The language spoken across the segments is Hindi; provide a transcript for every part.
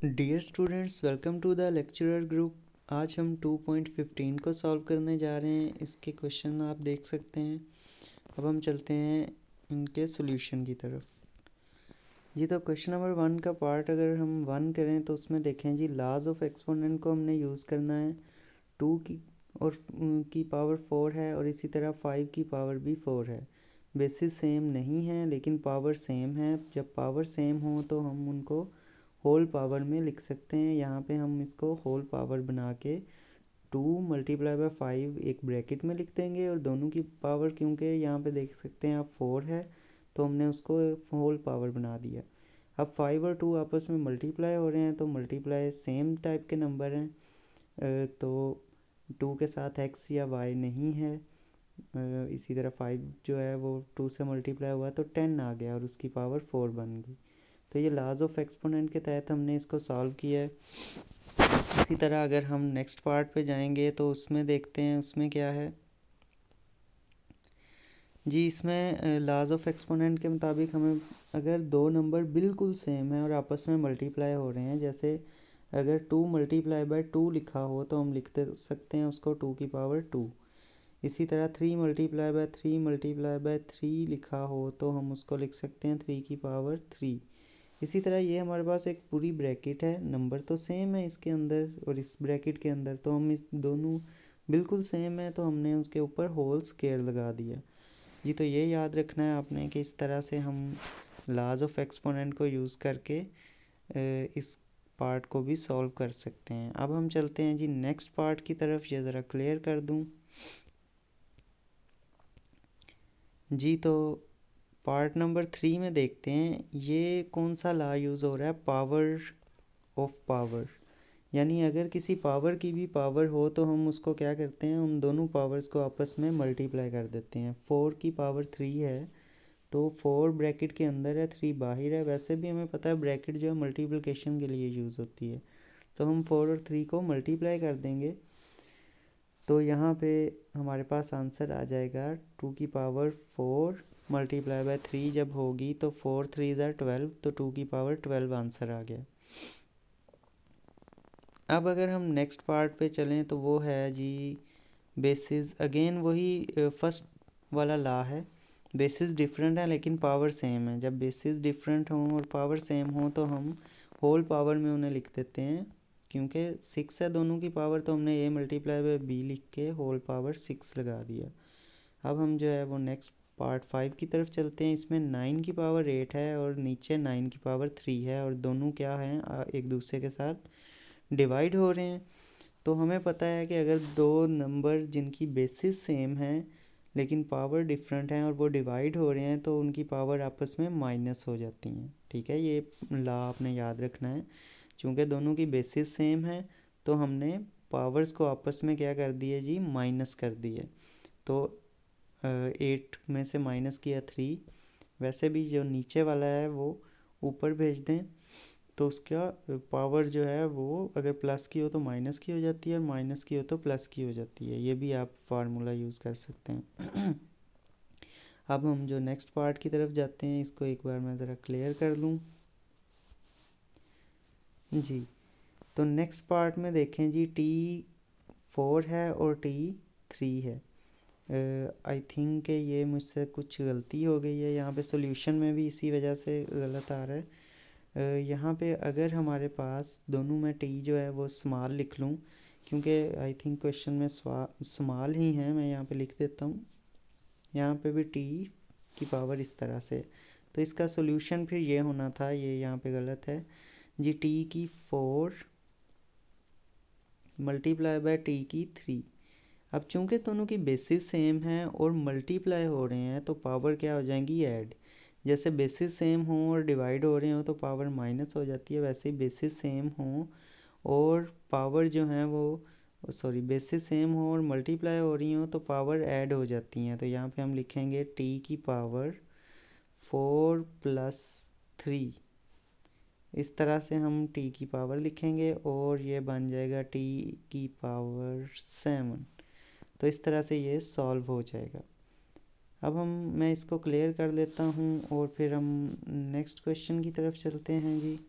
Dear students, welcome to the lecturer group. आज हम 2.15 को सॉल्व करने जा रहे हैं। इसके क्वेश्चन आप देख सकते हैं। अब हम चलते हैं इनके सॉल्यूशन की तरफ। जी, तो क्वेश्चन नंबर 1 का पार्ट अगर हम 1 करें तो उसमें देखें जी, लाज ऑफ एक्सपोनेंट को हमने यूज़ करना है। 2 की पावर 4 है और इसी तरह 5 की पावर भी 4 है। बेसिस सेम नहीं है लेकिन पावर सेम है। जब पावर सेम हो तो हम उनको होल पावर में लिख सकते हैं। यहाँ पे हम इसको होल पावर बना के 2 मल्टीप्लाई बाय 5 एक ब्रैकेट में लिख देंगे और दोनों की पावर, क्योंकि यहाँ पे देख सकते हैं आप 4 है तो हमने उसको होल पावर बना दिया। अब 5 और 2 आपस में मल्टीप्लाई हो रहे हैं तो मल्टीप्लाई सेम टाइप के नंबर हैं, तो 2 के साथ x या y नहीं है। इसी तरह 5 जो है वो 2 से मल्टीप्लाई हुआ तो 10 आ गया और उसकी पावर 4 बन गई। तो ये लाज ऑफ एक्सपोनेंट के तहत हमने इसको सॉल्व किया है। इसी तरह अगर हम नेक्स्ट पार्ट पे जाएंगे तो उसमें देखते हैं उसमें क्या है जी। इसमें लाज ऑफ एक्सपोनेंट के मुताबिक हमें अगर दो नंबर बिल्कुल सेम है और आपस में मल्टीप्लाई हो रहे हैं, जैसे अगर 2 मल्टीप्लाई बाय 2 लिखा हो तो हम लिख सकते हैं उसको 2 की पावर 2। इसी तरह 3 मल्टीप्लाई बाय 3 मल्टीप्लाई बाय 3 लिखा हो तो हम उसको लिख सकते हैं 3 की पावर 3। इसी तरह ये हमारे पास एक पूरी ब्रैकेट है, नंबर तो सेम है इसके अंदर और इस ब्रैकेट के अंदर, तो हम इस दोनों बिल्कुल सेम है तो हमने उसके ऊपर होल स्क्वायर लगा दिया जी। तो ये याद रखना है आपने कि इस तरह से हम लाज ऑफ एक्सपोनेंट को यूज़ करके इस पार्ट को भी सॉल्व कर सकते हैं। अब हम चलते हैं जी नेक्स्ट पार्ट की तरफ। ये ज़रा क्लियर कर दूं जी। तो पार्ट नंबर 3 में देखते हैं ये कौन सा लॉ यूज़ हो रहा है, पावर ऑफ पावर। यानी अगर किसी पावर की भी पावर हो तो हम उसको क्या करते हैं, उन दोनों पावर्स को आपस में मल्टीप्लाई कर देते हैं। 4 की पावर 3 है तो 4 ब्रैकेट के अंदर है, 3 बाहर है। वैसे भी हमें पता है ब्रैकेट जो है मल्टीप्लिकेशन के लिए यूज़ होती है, तो हम 4 और 3 को मल्टीप्लाई कर देंगे तो यहाँ पे हमारे पास आंसर आ जाएगा 2 की पावर 4 मल्टीप्लाई बाय 3 जब होगी तो 4 3 ज़ा 12, तो 2 की पावर 12 आंसर आ गया। अब अगर हम नेक्स्ट पार्ट पे चलें तो वो है जी बेसिस। अगेन वही फर्स्ट वाला लॉ है, बेसिस डिफरेंट है लेकिन पावर सेम है। जब बेसिस डिफरेंट हों और पावर सेम हो तो हम होल पावर में उन्हें लिख देते हैं। क्योंकि 6 है दोनों की पावर तो हमने a मल्टीप्लाई बाय b लिख के होल पावर 6 लगा दिया। अब हम जो है वो नेक्स्ट पार्ट 5 की तरफ चलते हैं। इसमें 9 की पावर 8 है और नीचे 9 की पावर 3 है और दोनों क्या हैं, एक दूसरे के साथ डिवाइड हो रहे हैं। तो हमें पता है कि अगर दो नंबर जिनकी बेसिस सेम है लेकिन पावर डिफरेंट हैं और वो डिवाइड हो रहे हैं तो उनकी पावर आपस में माइनस हो जाती हैं। ठीक है, ये लॉ आपने याद रखना है। चूँकि दोनों की बेसिस सेम है तो हमने पावर्स को आपस में क्या कर दिए जी, माइनस कर दिए। तो 8 में से माइनस किया 3। वैसे भी जो नीचे वाला है वो ऊपर भेज दें तो उसका पावर जो है वो अगर प्लस की हो तो माइनस की हो जाती है और माइनस की हो तो प्लस की हो जाती है। ये भी आप फार्मूला यूज़ कर सकते हैं। अब हम जो नेक्स्ट पार्ट की तरफ जाते हैं, इसको एक बार मैं ज़रा क्लियर कर लूँ जी। तो नेक्स्ट पार्ट में देखें जी, T4 है और T3 है। आई थिंक ये मुझसे कुछ गलती हो गई है, यहाँ पे सॉल्यूशन में भी इसी वजह से गलत आ रहा है। यहाँ पे अगर हमारे पास दोनों में टी जो है वो स्मॉल लिख लूँ, क्योंकि आई थिंक क्वेश्चन में स्मॉल ही है, मैं यहाँ पे लिख देता हूँ। यहाँ पे भी टी की पावर इस तरह से, तो इसका सॉल्यूशन फिर ये होना था, ये यहाँ पे गलत है जी। टी की 4 मल्टीप्लाई बाय टी की 3। अब चूंकि दोनों की बेसिस सेम है और मल्टीप्लाई हो रहे हैं तो पावर क्या हो जाएंगी, ऐड। जैसे बेसिस सेम हो और डिवाइड हो रहे हो तो पावर माइनस हो जाती है, वैसे ही बेसिस सेम हो और पावर जो है वो बेसिस सेम हो और मल्टीप्लाई हो रही हो तो पावर ऐड हो जाती हैं। तो यहाँ पे हम लिखेंगे टी की पावर 4 प्लस 3। इस तरह से हम टी की पावर लिखेंगे और ये बन जाएगा टी की पावर 7। तो इस तरह से ये सॉल्व हो जाएगा। अब मैं इसको क्लियर कर लेता हूँ और फिर हम नेक्स्ट क्वेश्चन की तरफ चलते हैं जी।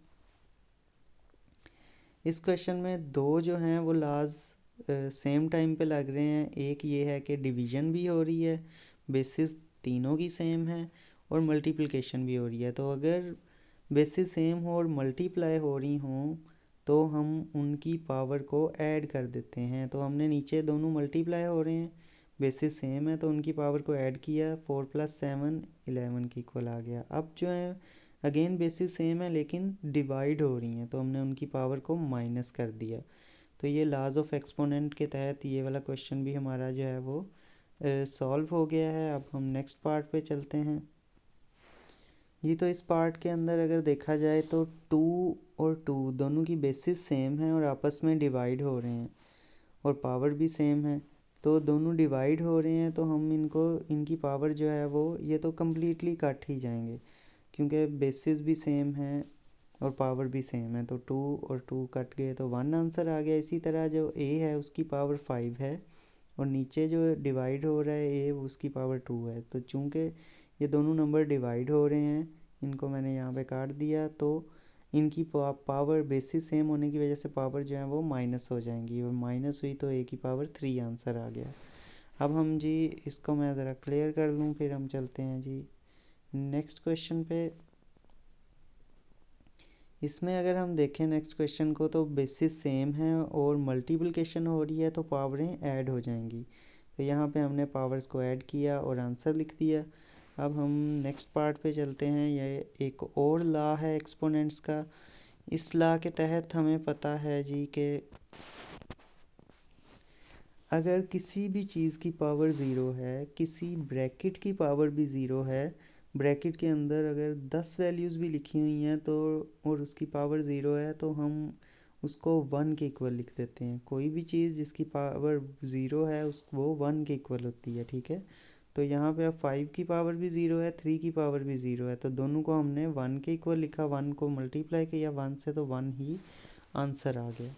इस क्वेश्चन में दो जो हैं वो लाज सेम टाइम पे लग रहे हैं। एक ये है कि डिवीज़न भी हो रही है, बेसिस तीनों की सेम है, और मल्टीप्लिकेशन भी हो रही है। तो अगर बेसिस सेम हो और मल्टीप्लाई हो रही हों तो हम उनकी पावर को ऐड कर देते हैं। तो हमने नीचे दोनों मल्टीप्लाई हो रहे हैं, बेसिस सेम है तो उनकी पावर को ऐड किया, 4 + 7 11 के इक्वल आ गया। अब जो है अगेन बेसिस सेम है लेकिन डिवाइड हो रही हैं तो हमने उनकी पावर को माइनस कर दिया। तो ये लॉज ऑफ एक्सपोनेंट के तहत ये वाला क्वेश्चन भी हमारा जो है वो सॉल्व हो गया है। अब हम नेक्स्ट पार्ट पे चलते हैं जी। तो इस पार्ट के अंदर अगर देखा जाए तो 2 और 2 दोनों की बेसिस सेम है और आपस में डिवाइड हो रहे हैं और पावर भी सेम है। तो दोनों डिवाइड हो रहे हैं तो हम इनकी पावर जो है वो ये तो कम्प्लीटली कट ही जाएंगे क्योंकि बेसिस भी सेम है और पावर भी सेम है। तो 2 और 2 कट गए तो 1 आंसर आ गया। इसी तरह जो a है उसकी पावर 5 है और नीचे जो डिवाइड हो रहा है a उसकी पावर 2 है। तो चूँकि ये दोनों नंबर डिवाइड हो रहे हैं, इनको मैंने यहाँ पे काट दिया, तो इनकी पावर बेसिस सेम होने की वजह से पावर जो है वो माइनस हो जाएंगी और माइनस हुई तो a की पावर 3 आंसर आ गया। अब हम जी इसको मैं ज़रा क्लियर कर लूँ फिर हम चलते हैं जी नेक्स्ट क्वेश्चन पे। इसमें अगर हम देखें नेक्स्ट क्वेश्चन को तो बेसिस सेम है और मल्टीप्लिकेशन हो रही है तो पावरें ऐड हो जाएंगी। तो यहाँ पे हमने पावर्स को ऐड किया और आंसर लिख दिया। अब हम नेक्स्ट पार्ट पे चलते हैं। ये एक और लॉ है एक्सपोनेंट्स का। इस लॉ के तहत हमें पता है जी कि अगर किसी भी चीज़ की पावर ज़ीरो है, किसी ब्रैकेट की पावर भी ज़ीरो है, ब्रैकेट के अंदर अगर 10 वैल्यूज़ भी लिखी हुई हैं तो और उसकी पावर ज़ीरो है तो हम उसको 1 के इक्वल लिख देते हैं। कोई भी चीज़ जिसकी पावर ज़ीरो है वो 1 के इक्वल होती है, ठीक है। तो यहाँ पे अब 5 की पावर भी ज़ीरो है, 3 की पावर भी ज़ीरो है, तो दोनों को हमने 1 के इक्वल लिखा, 1 को मल्टीप्लाई किया 1 से तो 1 ही आंसर आ गया।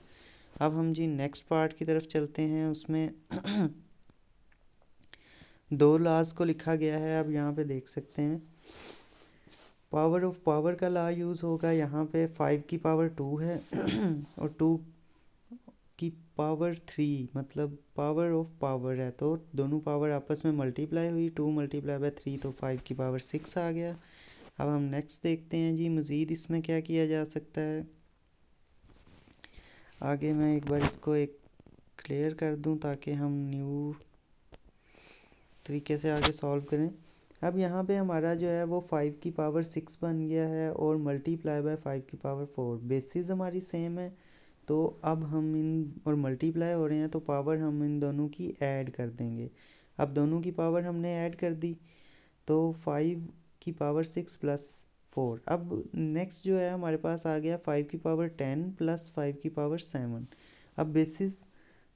अब हम जी नेक्स्ट पार्ट की तरफ चलते हैं। उसमें दो लॉज को लिखा गया है। अब यहाँ पे देख सकते हैं पावर ऑफ पावर का लॉ यूज़ होगा। यहाँ पे 5 की पावर 2 है और 2 की पावर 3 मतलब पावर ऑफ पावर है, तो दोनों पावर आपस में मल्टीप्लाई हुई, 2 × 3 तो 5 की पावर 6 आ गया। अब हम नेक्स्ट देखते हैं जी मज़ीद इसमें क्या किया जा सकता है। आगे मैं एक बार इसको एक क्लियर कर दूं ताकि हम न्यू तरीके से आगे सॉल्व करें। अब यहाँ पे हमारा जो है वो 5 की पावर 6 बन गया है और मल्टीप्लाई बाय 5 की पावर 4। बेसिस हमारी सेम है तो अब हम इन और मल्टीप्लाई हो रहे हैं तो पावर हम इन दोनों की ऐड कर देंगे। अब दोनों की पावर हमने ऐड कर दी तो 5 की पावर 6 + 4। अब नेक्स्ट जो है हमारे पास आ गया 5 की पावर 10 + 5 की पावर 7। अब बेसिस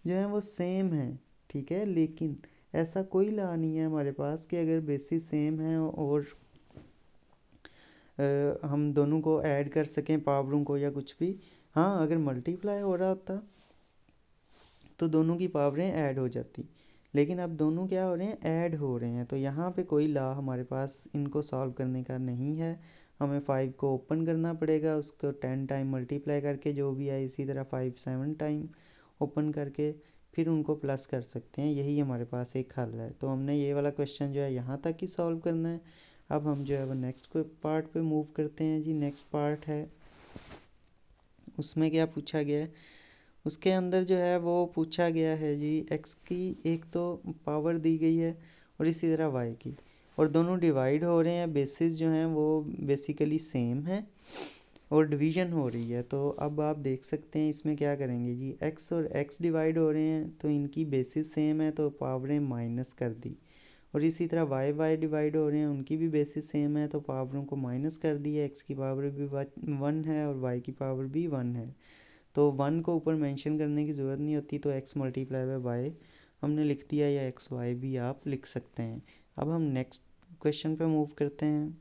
जो है वो सेम है, ठीक है, लेकिन ऐसा कोई लॉ नहीं है हमारे पास कि अगर बेसिस सेम है और हम दोनों को ऐड कर सकें पावरों को या कुछ भी। हाँ, अगर मल्टीप्लाई हो रहा होता तो दोनों की पावरें ऐड हो जाती, लेकिन अब दोनों क्या हो रहे हैं, ऐड हो रहे हैं। तो यहाँ पे कोई लॉ हमारे पास इनको सॉल्व करने का नहीं है। हमें 5 को ओपन करना पड़ेगा, उसको 10 टाइम मल्टीप्लाई करके जो भी है, इसी तरह 5 7 टाइम ओपन करके फिर उनको प्लस कर सकते हैं। यही हमारे पास एक हल है। तो हमने ये वाला क्वेश्चन जो है यहाँ तक ही सॉल्व करना है। अब हम जो है वो नेक्स्ट पार्ट पे मूव करते हैं जी। नेक्स्ट पार्ट है, उसमें क्या पूछा गया है। उसके अंदर जो है वो पूछा गया है जी एक्स की एक तो पावर दी गई है और इसी तरह वाई की, और दोनों डिवाइड हो रहे हैं। बेसिस जो हैं वो बेसिकली सेम है और डिवीज़न हो रही है। तो अब आप देख सकते हैं इसमें क्या करेंगे जी, एक्स और एक्स डिवाइड हो रहे हैं तो इनकी बेसिस सेम है तो पावरें माइनस कर दी, और इसी तरह वाई वाई डिवाइड हो रहे हैं, उनकी भी बेसिस सेम है तो पावरों को माइनस कर दिया। एक्स की पावर भी 1 है और वाई की पावर भी 1 है, तो 1 को ऊपर मेंशन करने की ज़रूरत नहीं होती, तो x मल्टीप्लाई बाय वाई हमने लिख दिया, या एक्स वाई भी आप लिख सकते हैं। अब हम नेक्स्ट क्वेश्चन पे मूव करते हैं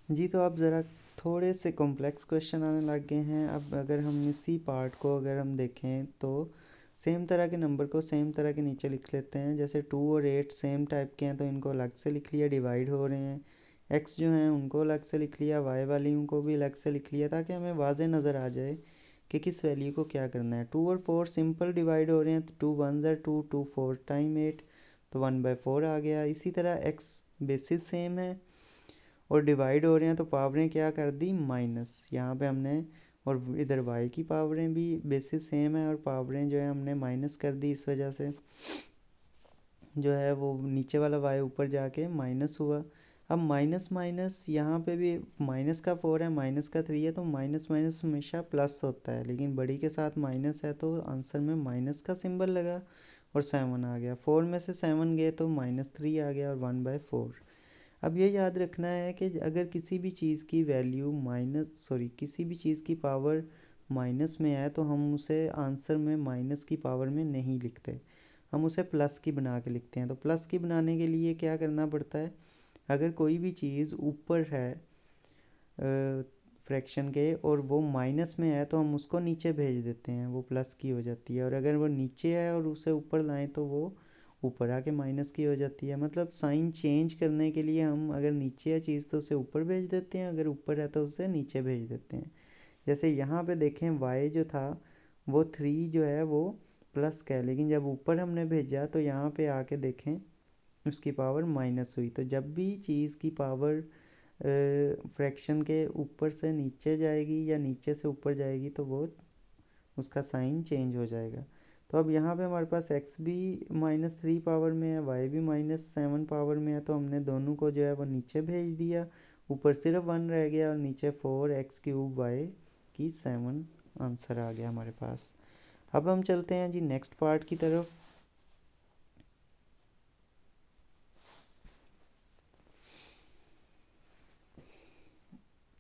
जी। तो अब ज़रा थोड़े से कॉम्प्लेक्स क्वेश्चन आने लग गए हैं। अब अगर हम इसी पार्ट को अगर हम देखें तो सेम तरह के नंबर को सेम तरह के नीचे लिख लेते हैं। जैसे 2 और 8 सेम टाइप के हैं तो इनको अलग से लिख लिया, डिवाइड हो रहे हैं। एक्स जो हैं उनको अलग से लिख लिया, वाई वाली को भी अलग से लिख लिया, ताकि हमें वाज़े नज़र आ जाए कि किस वैल्यू को क्या करना है। 2 और 4 सिंपल डिवाइड हो रहे हैं, तो 2 1 ज़र 2, 2 4 टाइम 8, तो 1/4 आ गया। इसी तरह एक्स बेसिस सेम है और डिवाइड हो रहे हैं, तो पावरें क्या कर दी माइनस, यहाँ पे हमने, और इधर वाई की पावरें भी बेसिस सेम है और पावरें जो है हमने माइनस कर दी, इस वजह से जो है वो नीचे वाला वाई ऊपर जाके माइनस हुआ। अब माइनस माइनस यहाँ पे भी माइनस का 4 है, माइनस का 3 है, तो माइनस माइनस हमेशा प्लस होता है, लेकिन बड़ी के साथ माइनस है तो आंसर में माइनस का सिंबल लगा और 7 आ गया। 4 में से 7 गए तो -3 आ गया और 1/4। अब ये याद रखना है कि अगर किसी भी चीज़ की वैल्यू किसी भी चीज़ की पावर माइनस में है, तो हम उसे आंसर में माइनस की पावर में नहीं लिखते, हम उसे प्लस की बना के लिखते हैं। तो प्लस की बनाने के लिए क्या करना पड़ता है, अगर कोई भी चीज़ ऊपर है फ्रैक्शन के और वो माइनस में है, तो हम उसको नीचे भेज देते हैं, वो प्लस की हो जाती है, और अगर वो नीचे है और उसे ऊपर लाएं तो वो ऊपर आके माइनस की हो जाती है। मतलब साइन चेंज करने के लिए हम अगर नीचे है चीज़ तो उसे ऊपर भेज देते हैं, अगर ऊपर है तो उसे नीचे भेज देते हैं। जैसे यहाँ पे देखें y जो था वो 3 जो है वो प्लस का है, लेकिन जब ऊपर हमने भेजा तो यहाँ पे आके देखें उसकी पावर माइनस हुई। तो जब भी चीज़ की पावर फ्रैक्शन के ऊपर से नीचे जाएगी या नीचे से ऊपर जाएगी तो वो उसका साइन चेंज हो जाएगा। तो अब यहाँ पे हमारे पास x भी -3 पावर में है, y भी -7 पावर में है, तो हमने दोनों को जो है वो नीचे भेज दिया, ऊपर सिर्फ 1 रह गया और नीचे 4x³ y की 7 आंसर आ गया हमारे पास। अब हम चलते हैं जी नेक्स्ट पार्ट की तरफ।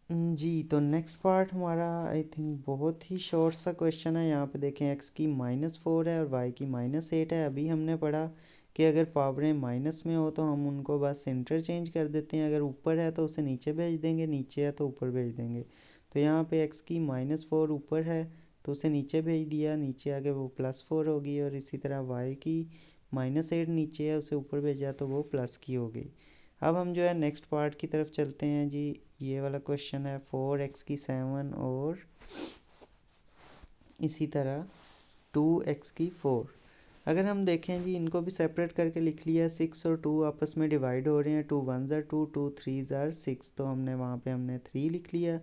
जी तो नेक्स्ट पार्ट हमारा आई थिंक बहुत ही शॉर्ट सा क्वेश्चन है। यहाँ पे देखें x की -4 है और y की -8 है। अभी हमने पढ़ा कि अगर पावरें माइनस में हो तो हम उनको बस इंटरचेंज कर देते हैं, अगर ऊपर है तो उसे नीचे भेज देंगे, नीचे है तो ऊपर भेज देंगे। तो यहाँ पे x की -4 ऊपर है तो उसे नीचे भेज दिया, नीचे आके वो +4 होगी, और इसी तरह y की -8 नीचे है उसे ऊपर भेजा तो वो प्लस की हो गई। अब हम जो है नेक्स्ट पार्ट की तरफ चलते हैं जी। ये वाला क्वेश्चन है 4x की 7 और इसी तरह 2x की 4। अगर हम देखें जी इनको भी सेपरेट करके लिख लिया, 6 और 2 आपस में डिवाइड हो रहे हैं, 2 1 ज़र 2, 2 3 ज़र 6, तो हमने वहाँ पे हमने 3 लिख लिया।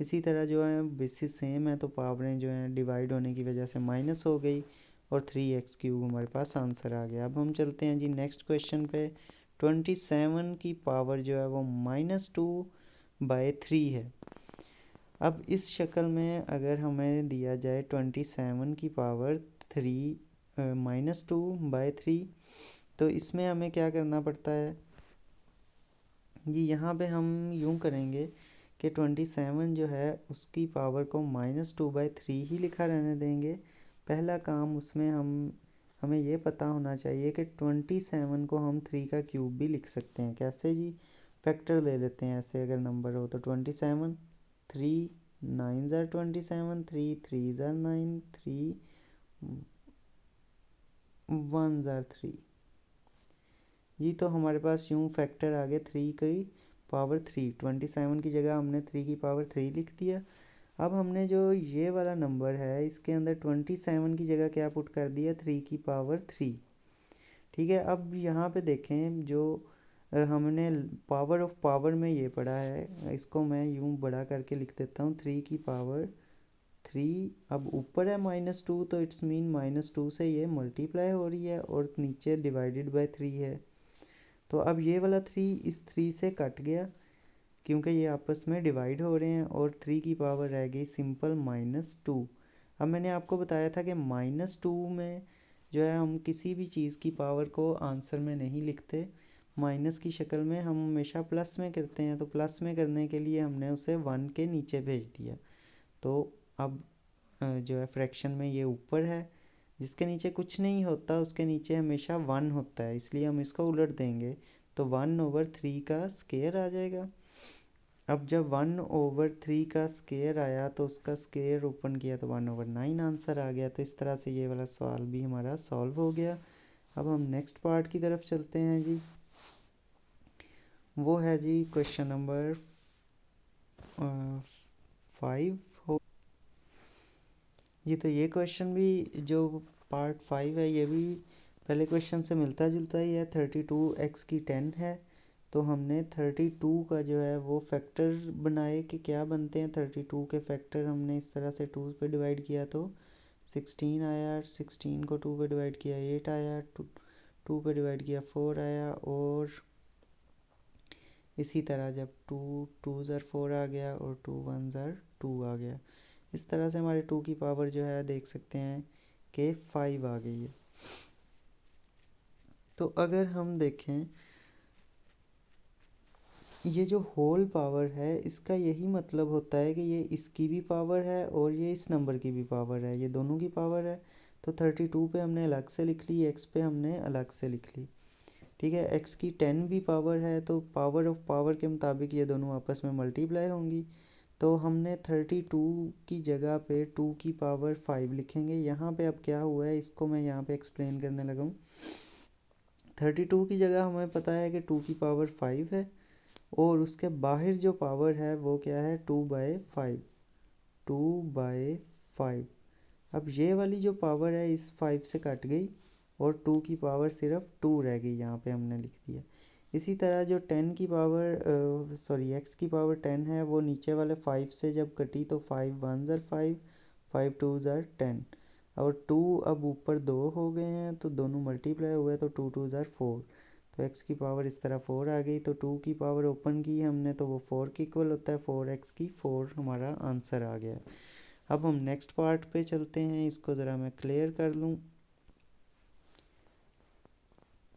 इसी तरह जो है बेसिस सेम है तो पावरें जो हैं डिवाइड होने की वजह से माइनस हो गई और 3x³ हमारे पास आंसर आ गया। अब हम चलते हैं जी नेक्स्ट क्वेश्चन पे। 27 की पावर जो है वो -2/3 है। अब इस शक्ल में अगर हमें दिया जाए 27 की पावर -2/3, तो इसमें हमें क्या करना पड़ता है जी। यहाँ पे हम यूँ करेंगे कि 27 जो है उसकी पावर को -2/3 ही लिखा रहने देंगे। पहला काम उसमें हमें ये पता होना चाहिए कि 27 को हम 3 का क्यूब भी लिख सकते हैं। कैसे जी, फैक्टर ले लेते हैं ऐसे अगर नंबर हो तो 27 3 9 ज़र 27, 3 3 ज़र 9, 3 1 ज़र 3 जी। तो हमारे पास यूँ फैक्टर आ गए 3 की पावर 3, 27 की जगह हमने 3 की पावर 3 लिख दिया। अब हमने जो ये वाला नंबर है इसके अंदर 27 की जगह क्या पुट कर दिया, 3 की पावर 3। ठीक है, अब यहाँ पे देखें जो हमने पावर ऑफ पावर में ये पढ़ा है, इसको मैं यूँ बड़ा करके लिख देता हूँ 3 की पावर 3। अब ऊपर है -2 तो इट्स मीन -2 से ये मल्टीप्लाई हो रही है और नीचे डिवाइडेड बाय 3 है। तो अब ये वाला 3 इस 3 से कट गया क्योंकि ये आपस में डिवाइड हो रहे हैं और 3 की पावर रह गई सिंपल -2। अब मैंने आपको बताया था कि -2 में जो है हम किसी भी चीज़ की पावर को आंसर में नहीं लिखते, माइनस की शक्ल में हम हमेशा प्लस में करते हैं। तो प्लस में करने के लिए हमने उसे 1 के नीचे भेज दिया। तो अब जो है फ्रैक्शन में ये ऊपर है, जिसके नीचे कुछ नहीं होता उसके नीचे हमेशा 1 होता है, इसलिए हम इसको उलट देंगे तो 1/3 का स्क्वायर आ जाएगा। अब जब 1/3 का स्क्वायर आया तो उसका स्क्वायर ओपन किया तो 1/9 आंसर आ गया। तो इस तरह से ये वाला सवाल भी हमारा सॉल्व हो गया। अब हम नेक्स्ट पार्ट की तरफ चलते हैं जी। वो है जी क्वेश्चन नंबर 5 हो जी। तो ये क्वेश्चन भी जो पार्ट 5 है ये भी पहले क्वेश्चन से मिलता जुलता ही है। 32x की 10 है, तो हमने 32 का जो है वो फैक्टर बनाए कि क्या बनते हैं। 32 के फैक्टर हमने इस तरह से 2 पे डिवाइड किया तो 16 आया, 16 को 2 पे डिवाइड किया 8 आया, 2 पे डिवाइड किया 4 आया, और इसी तरह जब 2 2 ज़र 4 आ गया और 2 1 ज़र 2 आ गया। इस तरह से हमारे 2 की पावर जो है देख सकते हैं कि 5 आ गई है। तो अगर हम देखें ये जो होल पावर है इसका यही मतलब होता है कि ये इसकी भी पावर है और ये इस नंबर की भी पावर है, ये दोनों की पावर है। तो 32 पे हमने अलग से लिख ली, x पे हमने अलग से लिख ली। ठीक है, x की 10 भी पावर है, तो पावर ऑफ पावर के मुताबिक ये दोनों आपस में मल्टीप्लाई होंगी। तो हमने 32 की जगह पे 2 की पावर 5 लिखेंगे। यहाँ पे अब क्या हुआ है इसको मैं यहाँ पे एक्सप्लेन करने लगा हूँ। 32 की जगह हमें पता है कि 2 की पावर 5 है, और उसके बाहर जो पावर है वो क्या है 2/5, 2/5। अब ये वाली जो पावर है इस 5 से कट गई और 2 की पावर सिर्फ 2 रह गई, यहाँ पे हमने लिख दिया। इसी तरह जो 10 की पावर x की पावर 10 है वो नीचे वाले 5 से जब कटी तो 5 1 ज़र 5, 5 2 ज़र 10, और 2 अब ऊपर 2 हो गए हैं तो दोनों मल्टीप्लाई हुए तो 2 2 ज़र 4। तो x की पावर इस तरह 4 आ गई, तो 2 की पावर ओपन की हमने तो वो 4 के इक्वल होता है, 4x की 4 हमारा आंसर आ गया। अब हम नेक्स्ट पार्ट पे चलते हैं, इसको ज़रा मैं क्लियर कर लूँ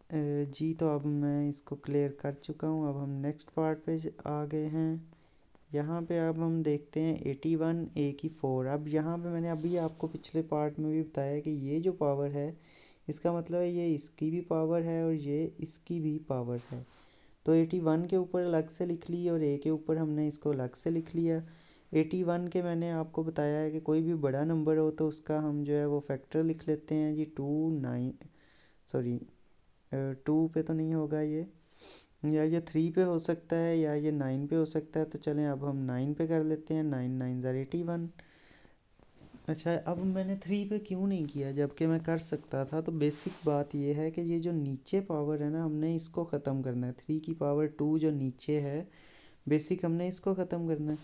जी। तो अब मैं इसको क्लियर कर चुका हूँ। अब हम नेक्स्ट पार्ट पे आ गए हैं। यहाँ पे अब हम देखते हैं 81 a की 4। अब यहाँ पे मैंने अभी आपको पिछले पार्ट में भी बताया कि ये जो पावर है इसका मतलब है ये इसकी भी पावर है और ये इसकी भी पावर है। तो 81 के ऊपर अलग से लिख ली और a के ऊपर हमने इसको अलग से लिख लिया। 81 के मैंने आपको बताया है कि कोई भी बड़ा नंबर हो तो उसका हम जो है वो फैक्टर लिख लेते हैं जी। 2 पे तो नहीं होगा ये, या ये 3 पे हो सकता है या ये 9 पे हो सकता है। तो चलें अब हम 9 पे कर लेते हैं। 9 9 ज़र 81। अच्छा, अब मैंने 3 पे क्यों नहीं किया जबकि मैं कर सकता था। तो बेसिक बात ये है कि ये जो नीचे पावर है ना हमने इसको ख़त्म करना है। 3 की पावर 2 जो नीचे है बेसिक हमने इसको ख़त्म करना है।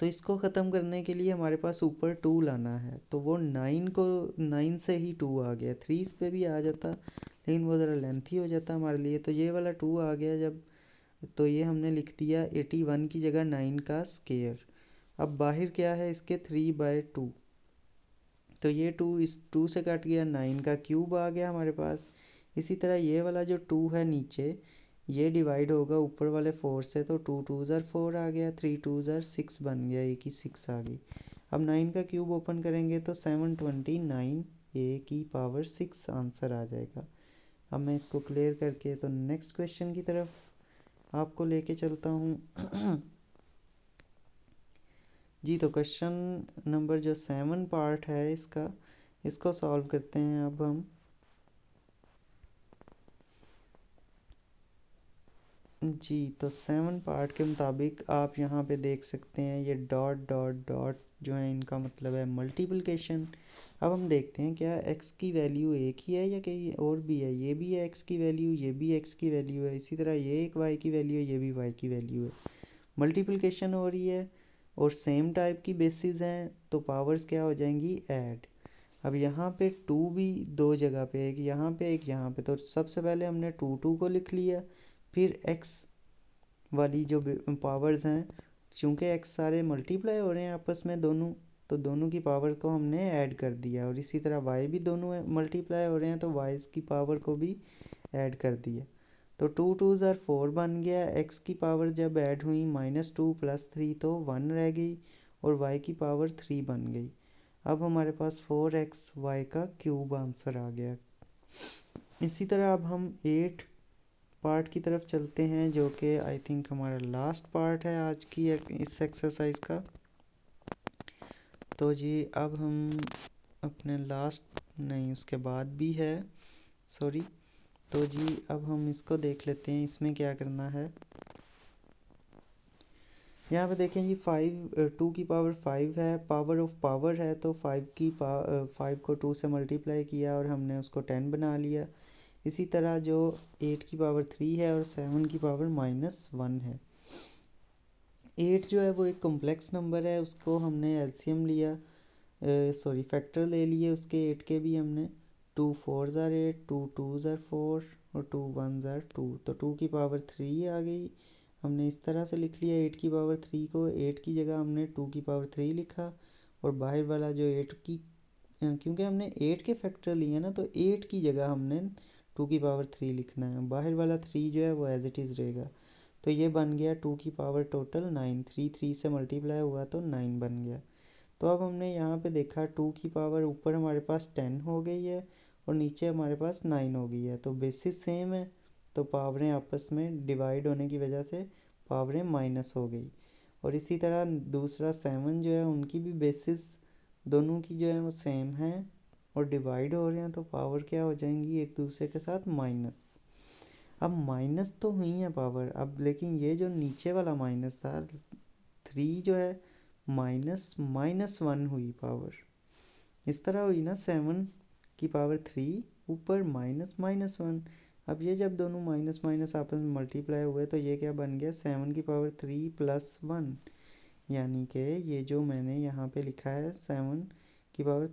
तो इसको ख़त्म करने के लिए हमारे पास ऊपर 2 लाना है, तो वो 9 से ही 2 आ गया। 3 इस पे भी आ जाता लेकिन वो ज़रा लेंथी हो जाता हमारे लिए, तो ये वाला 2 आ गया जब। तो ये हमने लिख दिया 81 की जगह 9 का स्केयर। अब बाहर क्या है इसके 3/2, तो ये 2 इस 2 से कट गया, 9 का क्यूब आ गया हमारे पास। इसी तरह ये वाला जो 2 है नीचे ये डिवाइड होगा ऊपर वाले 4 से, तो 2 2 ज़र 4 आ गया, 3 2 ज़र 6 बन गया, ए की 6 आ गई। अब 9 का क्यूब ओपन करेंगे तो 729 ए की पावर 6 आंसर आ जाएगा। अब मैं इसको क्लियर करके तो नेक्स्ट क्वेश्चन की तरफ आपको लेके चलता हूँ जी। तो क्वेश्चन नंबर जो 7 पार्ट है इसको सॉल्व करते हैं अब हम जी। तो 7 पार्ट के मुताबिक आप यहाँ पे देख सकते हैं ये डॉट डॉट डॉट जो है इनका मतलब है मल्टीप्लिकेशन। अब हम देखते हैं क्या x की वैल्यू एक ही है या कहीं और भी है। ये भी है x की वैल्यू, ये भी x की वैल्यू है, इसी तरह ये एक y की वैल्यू है, ये भी y की वैल्यू है। मल्टीप्लिकेशन हो रही है और सेम टाइप की बेसिस हैं तो पावर्स क्या हो जाएंगी ऐड। अब यहाँ पे 2 भी दो जगह पे, एक यहाँ पे एक यहाँ पे, तो सबसे पहले हमने 2 2 को लिख लिया। फिर x वाली जो पावर्स हैं चूँकि x सारे मल्टीप्लाई हो रहे हैं आपस में दोनों, तो दोनों की पावर को हमने ऐड कर दिया। और इसी तरह y भी दोनों मल्टीप्लाई हो रहे हैं तो y की पावर को भी ऐड कर दिया। तो 2 2 ज़र 4 बन गया। x की पावर जब ऐड हुई -2 + 3 तो 1 रह गई और y की पावर 3 बन गई। अब हमारे पास 4xy का क्यूब आंसर आ गया। इसी तरह अब हम 8 पार्ट की तरफ चलते हैं जो कि आई थिंक हमारा लास्ट पार्ट है आज की इस एक्सरसाइज का। तो जी अब हम अपने लास्ट नहीं उसके बाद भी है, सॉरी, तो जी अब हम इसको देख लेते हैं, इसमें क्या करना है। यहाँ पे देखें जी 2 की पावर 5 है, पावर ऑफ पावर है, तो 5 को 2 से मल्टीप्लाई किया और हमने उसको 10 बना लिया। इसी तरह जो 8 की पावर 3 है और 7 की पावर -1 है। 8 जो है वो एक कॉम्प्लेक्स नंबर है, उसको हमने एलसीएम लिया, फैक्टर ले लिए उसके 8 के भी हमने। 2 4 ज़ार 8, 2 2 ज़ार 4 और 2 1 ज़ार 2, तो 2 की पावर 3 आ गई। हमने इस तरह से लिख लिया 8 की पावर 3 को, 8 की जगह हमने 2 की पावर 3 लिखा, और बाहर वाला जो 8 की, क्योंकि हमने 8 के फैक्टर लिए ना, तो 8 की जगह हमने 2 की पावर 3 लिखना है, बाहर वाला 3 जो है वो एज इट इज़ रहेगा। तो ये बन गया 2 की पावर टोटल 9, 3 से मल्टीप्लाई हुआ तो 9 बन गया। तो अब हमने यहाँ पे देखा 2 की पावर ऊपर हमारे पास 10 हो गई है और नीचे हमारे पास 9 हो गई है, तो बेसिस सेम है, तो पावरें आपस में डिवाइड होने की वजह से पावरें माइनस हो गई। और इसी तरह दूसरा 7 जो है उनकी भी बेसिस दोनों की जो है वो सेम है और डिवाइड हो रहे हैं, तो पावर क्या हो जाएंगी एक दूसरे के साथ माइनस। अब माइनस तो हुई है पावर, अब लेकिन ये जो नीचे वाला माइनस था 3 जो है -1 हुई पावर, इस तरह हुई ना 7 की पावर 3 ऊपर -1। अब ये जब दोनों माइनस माइनस आपस में मल्टीप्लाई हुए तो ये क्या बन गया 7 की पावर 3 + 1, यानी कि ये जो मैंने यहाँ पे लिखा है 7 की पावर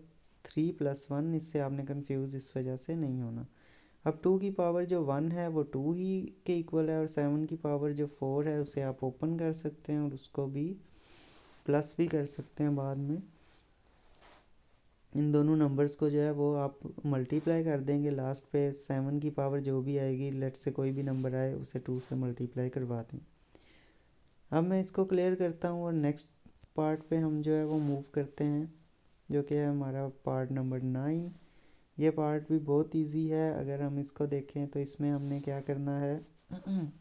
3 + 1, इससे आपने कंफ्यूज इस वजह से नहीं होना। अब 2 की पावर जो 1 है वो 2 ही के इक्वल है, और 7 की पावर जो 4 है उसे आप ओपन कर सकते हैं और उसको भी प्लस भी कर सकते हैं बाद में। इन दोनों नंबर्स को जो है वो आप मल्टीप्लाई कर देंगे, लास्ट पे 7 की पावर जो भी आएगी, लेट से कोई भी नंबर आए उसे 2 से मल्टीप्लाई करवा दें। अब मैं इसको क्लियर करता हूँ और नेक्स्ट पार्ट पे हम जो है वो मूव करते हैं, जो कि है हमारा पार्ट नंबर 9। ये पार्ट भी बहुत इजी है, अगर हम इसको देखें तो इसमें हमने क्या करना है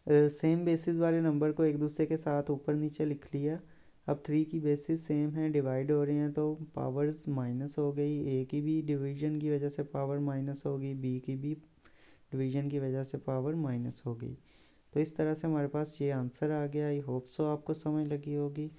सेम बेसिस वाले नंबर को एक दूसरे के साथ ऊपर नीचे लिख लिया। अब 3 की बेसिस सेम है, डिवाइड हो रहे हैं, तो पावर्स माइनस हो गई, ए की भी डिवीजन की वजह से पावर माइनस हो गई, बी की भी डिवीजन की वजह से पावर माइनस हो गई। तो इस तरह से हमारे पास ये आंसर आ गया। आई होप सो आपको समझ लगी होगी।